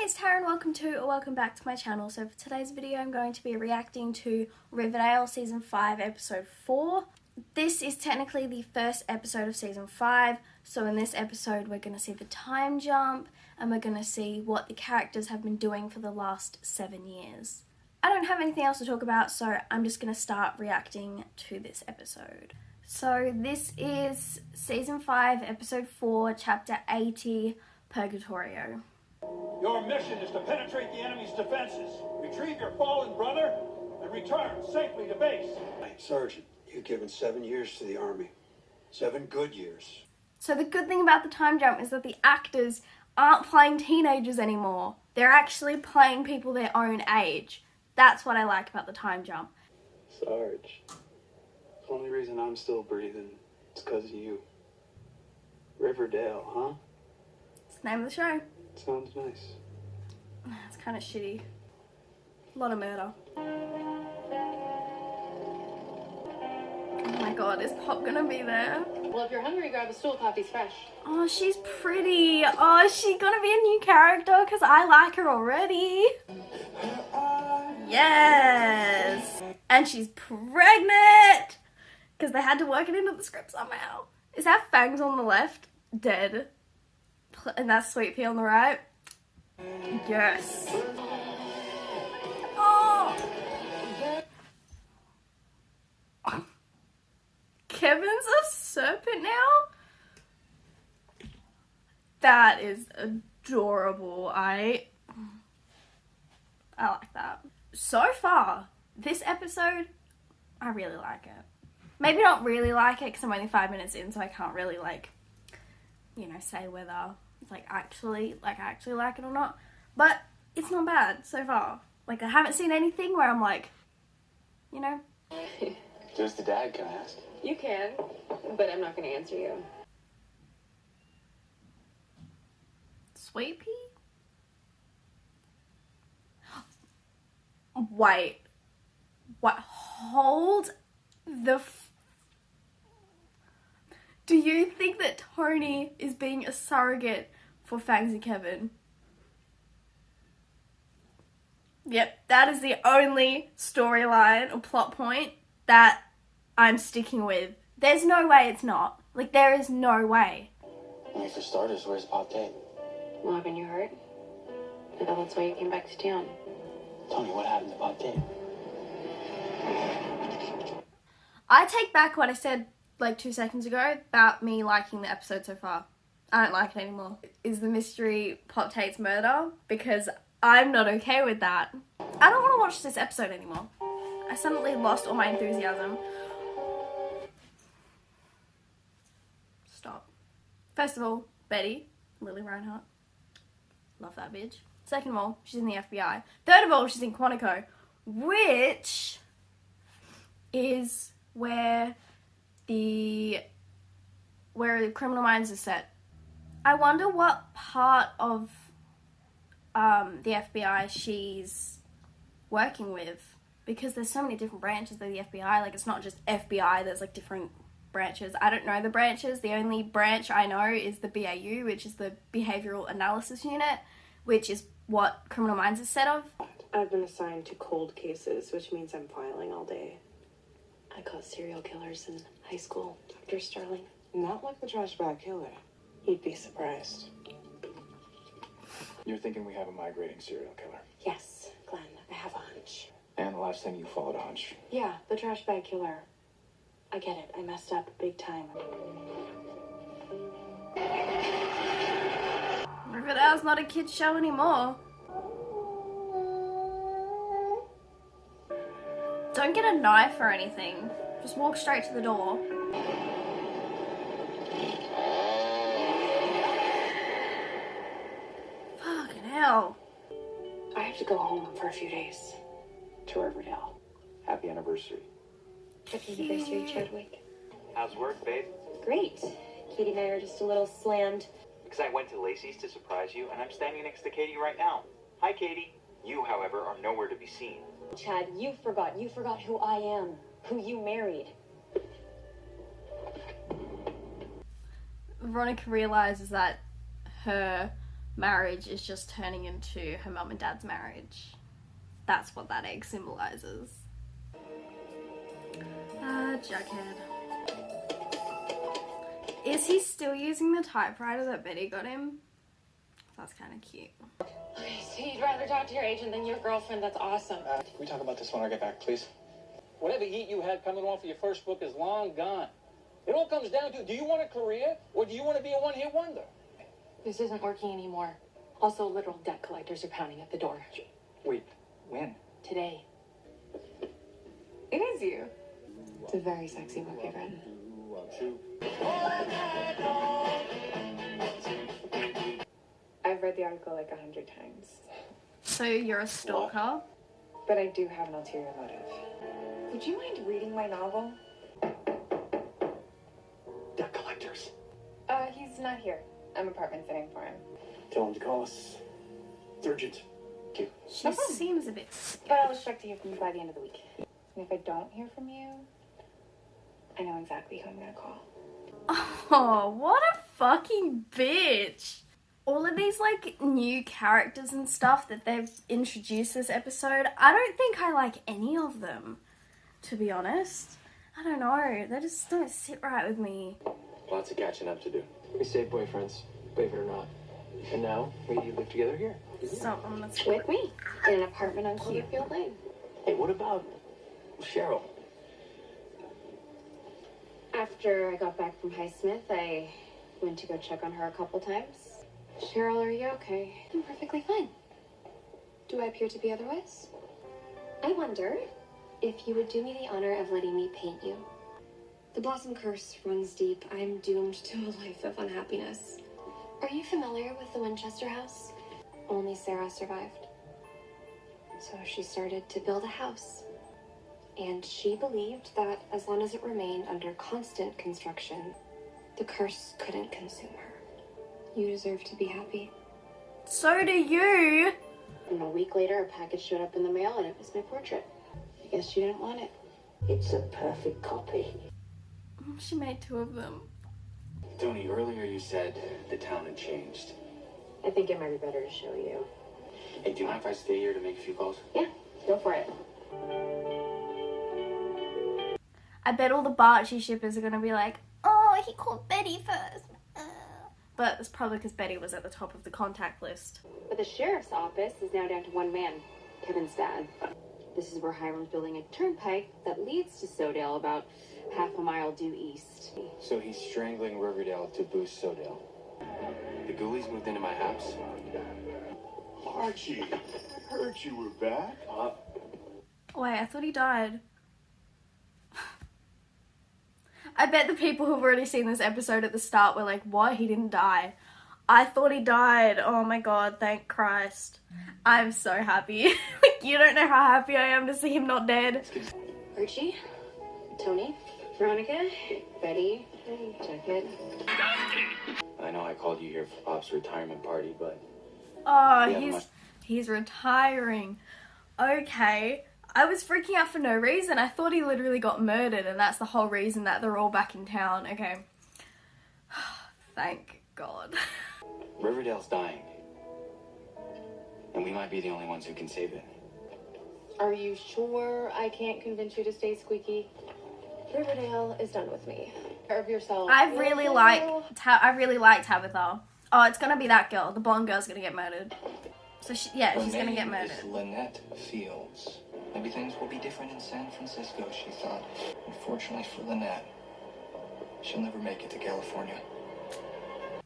it's Tara and welcome back to my channel. So for today's video I'm going to be reacting to Riverdale Season 5 Episode 4. This is technically the first episode of Season 5, so in this episode we're going to see the time jump and we're going to see what the characters have been doing for the last 7 years. I don't have anything else to talk about, so I'm just going to start reacting to this episode. So this is Season 5 Episode 4 Chapter 80, Purgatorio. Your mission is to penetrate the enemy's defenses, retrieve your fallen brother, and return safely to base. Sergeant, you've given 7 years to the Army. 7 good years. So the good thing about the time jump is that the actors aren't playing teenagers anymore. They're actually playing people their own age. That's what I like about the time jump. Sarge, the only reason I'm still breathing is because of you. Riverdale, huh? It's the name of the show. Sounds nice. It's kind of shitty. A lot of murder. Oh my god, is Pop gonna be there? Well, if you're hungry, grab a stool. Coffee's fresh. Oh, she's pretty. Oh, is she gonna be a new character? Because I like her already. Yes! And she's pregnant! Because they had to work it into the script somehow. Is that Fangs on the left? Dead. And that's Sweet Pea on the right. Yes. Oh. Kevin's a serpent now? That is adorable. I like that. So far, this episode, I really like it. Maybe not really like it because I'm only 5 minutes in, so I can't really say whether it's actually like it or not, but it's not bad so far. I haven't seen anything where I'm Who's the dad, can I ask? You can, but I'm not going to answer you. Sweet Pea? Wait, what? Hold the Do you think that Tony is being a surrogate for Fangs and Kevin? Yep, that is the only storyline or plot point that I'm sticking with. There's no way it's not. There is no way. I mean, for starters, where's Pop Tate? Well, haven't you heard? I thought that's why you came back to town. Tony, what happened to Pop Tate? I take back what I said 2 seconds ago about me liking the episode so far. I don't like it anymore. Is the mystery Pop Tate's murder? Because I'm not okay with that. I don't want to watch this episode anymore. I suddenly lost all my enthusiasm. Stop. First of all, Betty, Lily Reinhardt. Love that bitch. Second of all, she's in the FBI. Third of all, she's in Quantico, which is where the Criminal Minds is set. I wonder what part of the FBI she's working with, because there's so many different branches of the FBI. It's not just FBI, there's different branches. I don't know the branches. The only branch I know is the BAU, which is the Behavioral Analysis Unit, which is what Criminal Minds is set of. I've been assigned to cold cases, which means I'm filing all day. I caught serial killers in high school, Dr. Sterling. Not like the trash bag killer. You'd be surprised. You're thinking we have a migrating serial killer. Yes, Glenn, I have a hunch. And the last thing you followed a hunch. Yeah, the trash bag killer. I get it. I messed up big time. Riverdale's not a kid's show anymore. Don't get a knife or anything. Just walk straight to the door. Fucking hell. I have to go home for a few days. To Riverdale. Happy anniversary. Happy anniversary, Chadwick. How's work, babe? Great. Katie and I are just a little slammed. Because I went to Lacey's to surprise you, and I'm standing next to Katie right now. Hi, Katie. You, however, are nowhere to be seen. Chad, you forgot who I am, who you married. Veronica realizes that her marriage is just turning into her mum and dad's marriage. That's what that egg symbolizes. Jughead. Is he still using the typewriter that Betty got him? That's kind of cute. Okay, so you'd rather talk to your agent than your girlfriend? That's awesome. Can we talk about this when I get back, please? Whatever heat you had coming off of your first book is long gone. It all comes down to, do you want a career or do you want to be a one-hit wonder? This isn't working anymore. Also, literal debt collectors are pounding at the door. Wait, when? Today. It is you. It's a very sexy book you've written. I've read the article like 100 times. So you're a stalker? But I do have an ulterior motive. Would you mind reading my novel? Debt collectors. He's not here. I'm apartment sitting for him. Tell him to call us. It's urgent. Thank you. She seems a bit scared. But I'll expect to hear from you by the end of the week. And if I don't hear from you, I know exactly who I'm gonna call. Oh, what a fucking bitch. All of these, like, new characters and stuff that they've introduced this episode, I don't think I like any of them, to be honest. I don't know, they just don't sit right with me. Lots of catching up to do. We stayed boyfriends, believe it or not. And now, we live together here. Stop on the With me, in an apartment on Clearfield Lane. Hey, what about Cheryl? After I got back from Highsmith, I went to go check on her a couple times. Cheryl, are you okay? I'm perfectly fine. Do I appear to be otherwise? I wonder if you would do me the honor of letting me paint you. The Blossom curse runs deep. I'm doomed to a life of unhappiness. Are you familiar with the Winchester house? Only Sarah survived. So she started to build a house. And she believed that as long as it remained under constant construction, the curse couldn't consume her. You deserve to be happy. So do you. And a week later, a package showed up in the mail and it was my portrait. I guess she didn't want it. It's a perfect copy. She made 2 of them. Tony, earlier you said the town had changed. I think it might be better to show you. Hey, do you mind if I stay here to make a few calls? Yeah, go for it. I bet all the Barchi shippers are gonna be like, oh, he called Betty first. But it's probably because Betty was at the top of the contact list. But the sheriff's office is now down to one man, Kevin's dad. This is where Hiram's building a turnpike that leads to Sodale about half a mile due east. So he's strangling Riverdale to boost Sodale. The ghoulies moved into my house. Archie, I heard you were back. Wait, I thought he died. I bet the people who've already seen this episode at the start were like, what? He didn't die. I thought he died. Oh my god, thank Christ. I'm so happy. Like, you don't know how happy I am to see him not dead. Archie, Tony, Veronica, Betty, and Jughead. I know I called you here for Pop's retirement party, but... Oh, he's retiring. Okay. I was freaking out for no reason. I thought he literally got murdered and that's the whole reason that they're all back in town. Okay. Thank God. Riverdale's dying. And we might be the only ones who can save it. Are you sure I can't convince you to stay, Squeaky? Riverdale is done with me. Care of yourself. I really like Tabitha. Oh, it's gonna be that girl. The blonde girl's gonna get murdered. So she's gonna get murdered. Is Lynette Fields. Maybe things will be different in San Francisco, she thought. Unfortunately for Lynette, she'll never make it to California.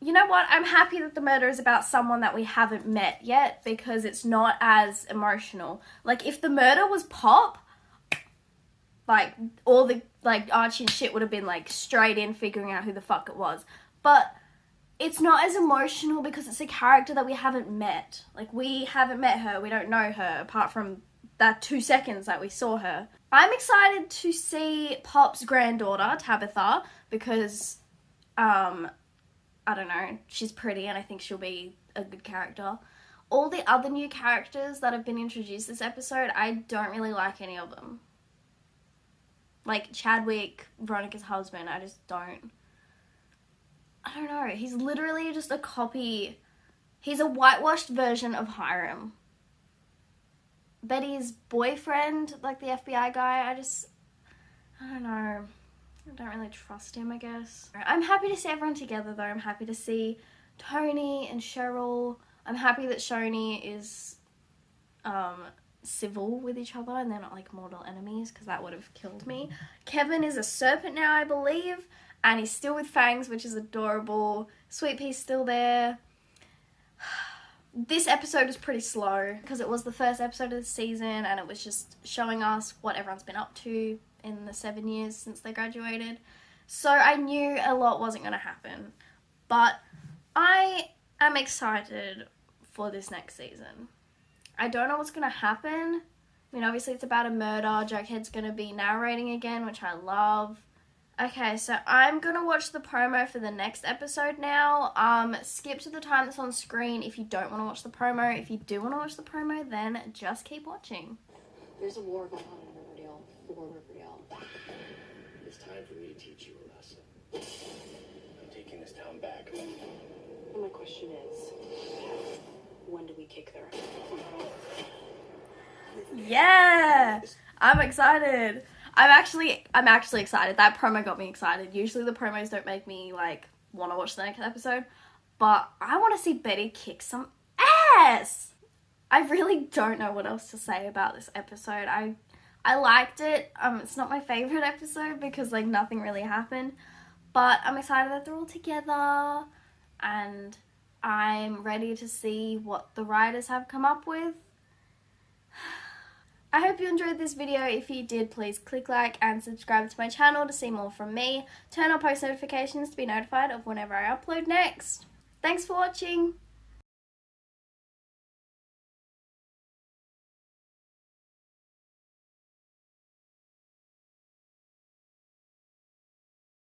You know what? I'm happy that the murder is about someone that we haven't met yet because it's not as emotional. Like, if the murder was Pop, like, all the, like, Archie and shit would have been, like, straight in figuring out who the fuck it was. But it's not as emotional because it's a character that we haven't met. Like, we haven't met her. We don't know her apart from that 2 seconds that we saw her. I'm excited to see Pop's granddaughter, Tabitha, because, I don't know, she's pretty and I think she'll be a good character. All the other new characters that have been introduced this episode, I don't really like any of them. Like Chadwick, Veronica's husband, I just don't. I don't know, he's literally just a copy He's a whitewashed version of Hiram. Betty's boyfriend, like the FBI guy, I don't know. I don't really trust him, I guess. I'm happy to see everyone together though. I'm happy to see Tony and Cheryl. I'm happy that Shoni is civil with each other and they're not like mortal enemies, because that would have killed me. Kevin is a serpent now, I believe, and he's still with fangs, which is adorable. Sweet Pea's still there. This episode is pretty slow because it was the first episode of the season and it was just showing us what everyone's been up to in the 7 years since they graduated. So I knew a lot wasn't going to happen, but I am excited for this next season. I don't know what's going to happen. I mean, obviously it's about a murder. Jughead's going to be narrating again, which I love. Okay, so I'm going to watch the promo for the next episode now. Skip to the time that's on screen if you don't want to watch the promo. If you do want to watch the promo, then just keep watching. There's a war going on in Riverdale for Riverdale. It's time for me to teach you a lesson. I'm taking this town back. And my question is, when do we kick their ass? Yeah! I'm excited. I'm actually excited. That promo got me excited. Usually the promos don't make me like want to watch the next episode, but I want to see Betty kick some ass. I really don't know what else to say about this episode. I liked it. It's not my favorite episode because like nothing really happened, but I'm excited that they're all together and I'm ready to see what the writers have come up with. I hope you enjoyed this video. If you did, please click like and subscribe to my channel to see more from me. Turn on post notifications to be notified of whenever I upload next. Thanks for watching.